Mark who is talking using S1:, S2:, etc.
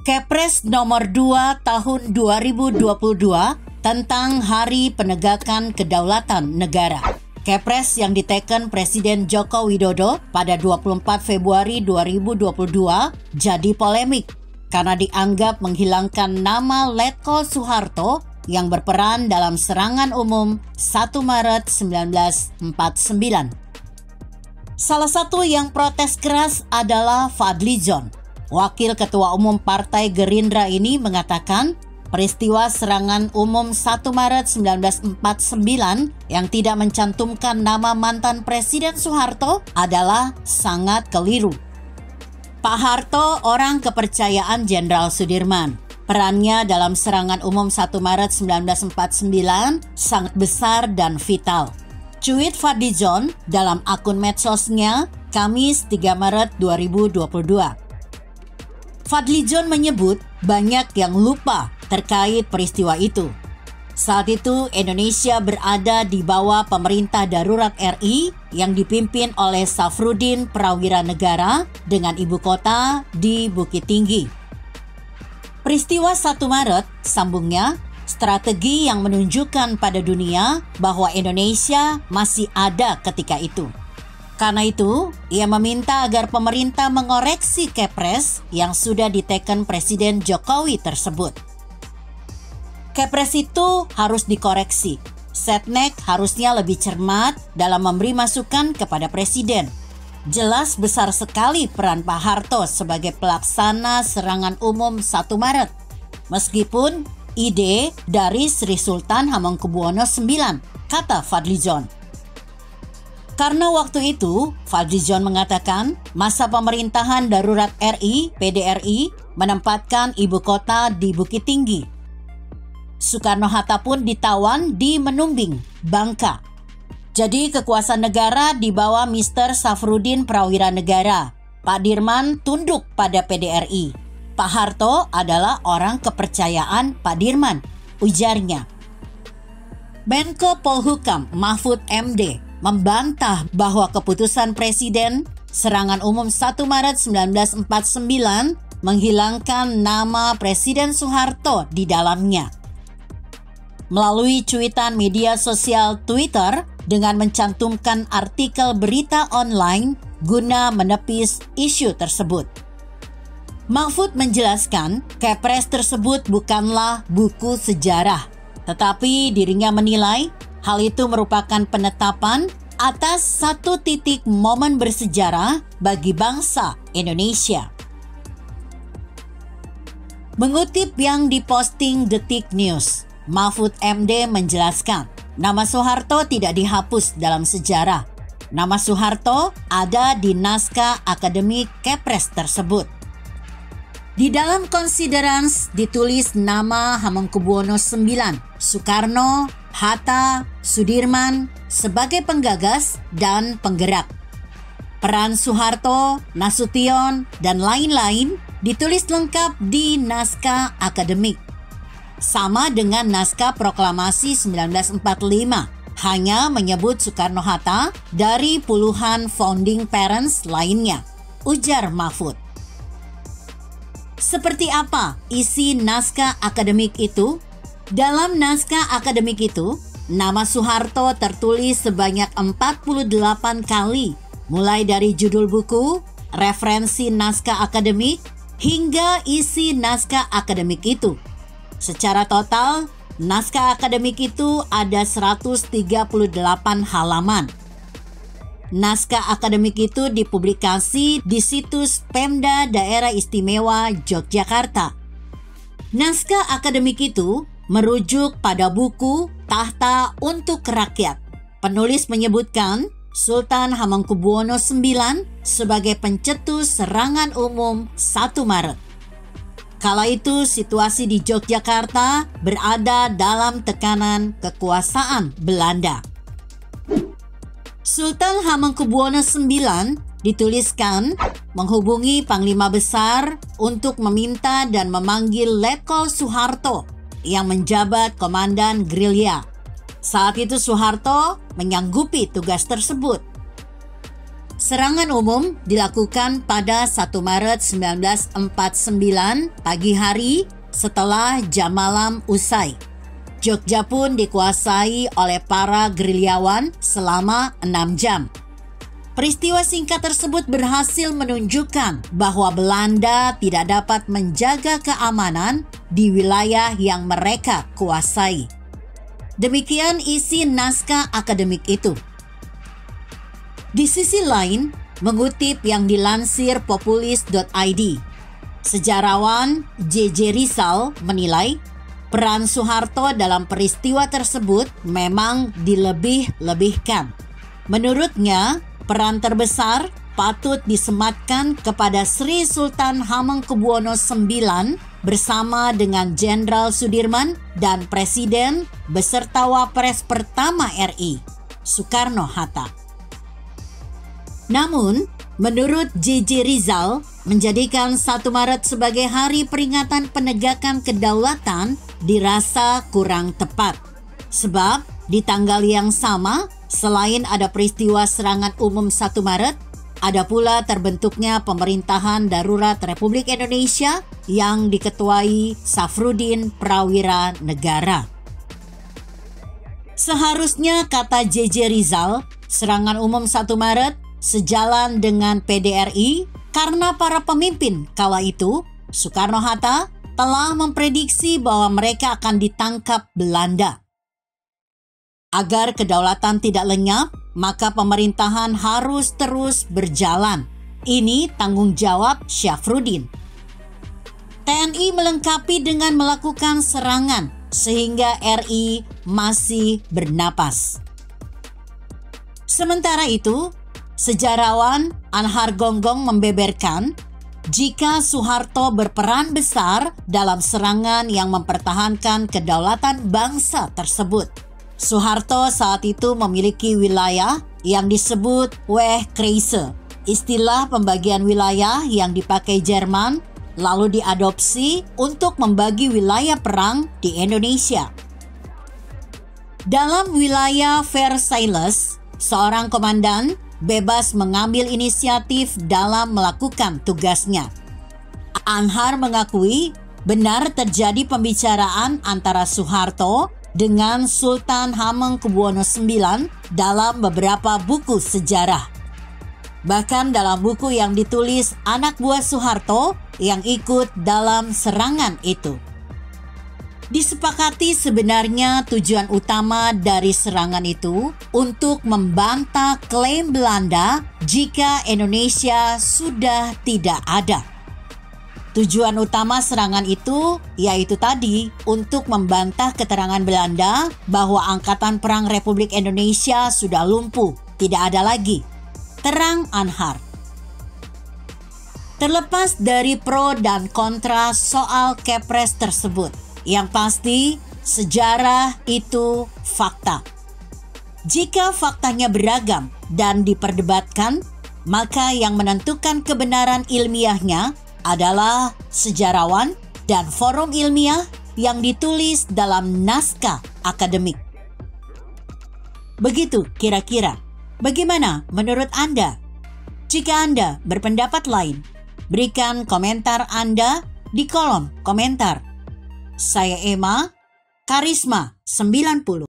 S1: Kepres nomor 2 tahun 2022 tentang Hari Penegakan Kedaulatan Negara. Kepres yang diteken Presiden Joko Widodo pada 24 Februari 2022 jadi polemik karena dianggap menghilangkan nama Letkol Soeharto yang berperan dalam serangan umum 1 Maret 1949. Salah satu yang protes keras adalah Fadlizon. Wakil Ketua Umum Partai Gerindra ini mengatakan peristiwa serangan umum 1 Maret 1949 yang tidak mencantumkan nama mantan Presiden Soeharto adalah sangat keliru. Pak Harto orang kepercayaan Jenderal Sudirman. Perannya dalam serangan umum 1 Maret 1949 sangat besar dan vital. Cuit Fadlizon dalam akun medsosnya Kamis 3 Maret 2022. Fadlizon menyebut banyak yang lupa terkait peristiwa itu. Saat itu Indonesia berada di bawah pemerintah darurat RI yang dipimpin oleh Safrudin Prawira Negara dengan ibu kota di Bukit Tinggi. Peristiwa 1 Maret, sambungnya, strategi yang menunjukkan pada dunia bahwa Indonesia masih ada ketika itu. Karena itu, ia meminta agar pemerintah mengoreksi Kepres yang sudah diteken Presiden Jokowi tersebut. Kepres itu harus dikoreksi. Setnek harusnya lebih cermat dalam memberi masukan kepada Presiden. Jelas besar sekali peran Pak Harto sebagai pelaksana serangan umum 1 Maret. Meskipun ide dari Sri Sultan Hamengkubuwono IX, kata Fadlizon. Karena waktu itu, Fadlizon mengatakan masa pemerintahan darurat RI, PDRI, menempatkan ibu kota di Bukit Tinggi. Soekarno-Hatta pun ditawan di Menumbing, Bangka. Jadi kekuasaan negara di bawah Mr. Safrudin Prawira Negara. Pak Dirman tunduk pada PDRI. Pak Harto adalah orang kepercayaan Pak Dirman, ujarnya. Menko Polhukam Mahfud MD membantah bahwa keputusan Presiden serangan umum 1 Maret 1949 menghilangkan nama Presiden Soeharto di dalamnya. Melalui cuitan media sosial Twitter dengan mencantumkan artikel berita online guna menepis isu tersebut. Mahfud menjelaskan Kepres tersebut bukanlah buku sejarah, tetapi dirinya menilai hal itu merupakan penetapan atas satu titik momen bersejarah bagi bangsa Indonesia. Mengutip yang diposting Detik News, Mahfud MD menjelaskan, nama Soeharto tidak dihapus dalam sejarah. Nama Soeharto ada di naskah akademik Kepres tersebut. Di dalam konsiderans ditulis nama Hamengkubuwono IX, Soekarno, Hatta, Sudirman sebagai penggagas dan penggerak. Peran Soeharto, Nasution, dan lain-lain ditulis lengkap di naskah akademik. Sama dengan naskah proklamasi 1945, hanya menyebut Soekarno-Hatta dari puluhan founding parents lainnya, ujar Mahfud. Seperti apa isi naskah akademik itu? Dalam naskah akademik itu, nama Soeharto tertulis sebanyak 48 kali, mulai dari judul buku, referensi naskah akademik, hingga isi naskah akademik itu. Secara total, naskah akademik itu ada 138 halaman. Naskah akademik itu dipublikasi di situs Pemda Daerah Istimewa Yogyakarta. Naskah akademik itu merujuk pada buku Tahta untuk Rakyat. Penulis menyebutkan Sultan Hamengkubuwono IX sebagai pencetus serangan umum 1 Maret. Kala itu situasi di Yogyakarta berada dalam tekanan kekuasaan Belanda. Sultan Hamengkubuwono IX dituliskan menghubungi Panglima Besar untuk meminta dan memanggil Letkol Soeharto yang menjabat komandan gerilya. Saat itu Soeharto menyanggupi tugas tersebut. Serangan umum dilakukan pada 1 Maret 1949 pagi hari setelah jam malam usai. Jogja pun dikuasai oleh para gerilyawan selama 6 jam. Peristiwa singkat tersebut berhasil menunjukkan bahwa Belanda tidak dapat menjaga keamanan di wilayah yang mereka kuasai. Demikian isi naskah akademik itu. Di sisi lain, mengutip yang dilansir populis.id, sejarawan J.J. Rizal menilai peran Soeharto dalam peristiwa tersebut memang dilebih-lebihkan. Menurutnya, peran terbesar patut disematkan kepada Sri Sultan Hamengkubuwono IX bersama dengan Jenderal Sudirman dan Presiden beserta Wapres pertama RI, Soekarno-Hatta. Namun, menurut J.J. Rizal, menjadikan 1 Maret sebagai hari peringatan penegakan kedaulatan dirasa kurang tepat. Sebab, di tanggal yang sama, selain ada peristiwa serangan umum 1 Maret, ada pula terbentuknya pemerintahan darurat Republik Indonesia yang diketuai Safruddin Prawira Negara. Seharusnya, kata J.J. Rizal, serangan umum 1 Maret sejalan dengan PDRI karena para pemimpin kala itu, Soekarno-Hatta, telah memprediksi bahwa mereka akan ditangkap Belanda. Agar kedaulatan tidak lenyap, maka pemerintahan harus terus berjalan. Ini tanggung jawab Syafruddin. TNI melengkapi dengan melakukan serangan sehingga RI masih bernapas. Sementara itu, sejarawan Anhar Gonggong membeberkan jika Soeharto berperan besar dalam serangan yang mempertahankan kedaulatan bangsa tersebut. Soeharto saat itu memiliki wilayah yang disebut Wehkreise, istilah pembagian wilayah yang dipakai Jerman lalu diadopsi untuk membagi wilayah perang di Indonesia. Dalam wilayah Versailles, seorang komandan bebas mengambil inisiatif dalam melakukan tugasnya. Anhar mengakui benar terjadi pembicaraan antara Soeharto dengan Sultan Hamengkubuwono IX dalam beberapa buku sejarah. Bahkan dalam buku yang ditulis anak buah Soeharto yang ikut dalam serangan itu. Disepakati sebenarnya tujuan utama dari serangan itu untuk membantah klaim Belanda jika Indonesia sudah tidak ada. Tujuan utama serangan itu yaitu tadi untuk membantah keterangan Belanda bahwa Angkatan Perang Republik Indonesia sudah lumpuh, tidak ada lagi. Terang Anhar. Terlepas dari pro dan kontra soal Kepres tersebut, yang pasti, sejarah itu fakta. Jika faktanya beragam dan diperdebatkan, maka yang menentukan kebenaran ilmiahnya adalah sejarawan dan forum ilmiah yang ditulis dalam naskah akademik. Begitu kira-kira. Bagaimana menurut Anda? Jika Anda berpendapat lain, berikan komentar Anda di kolom komentar. Saya Emma, Karisma 90.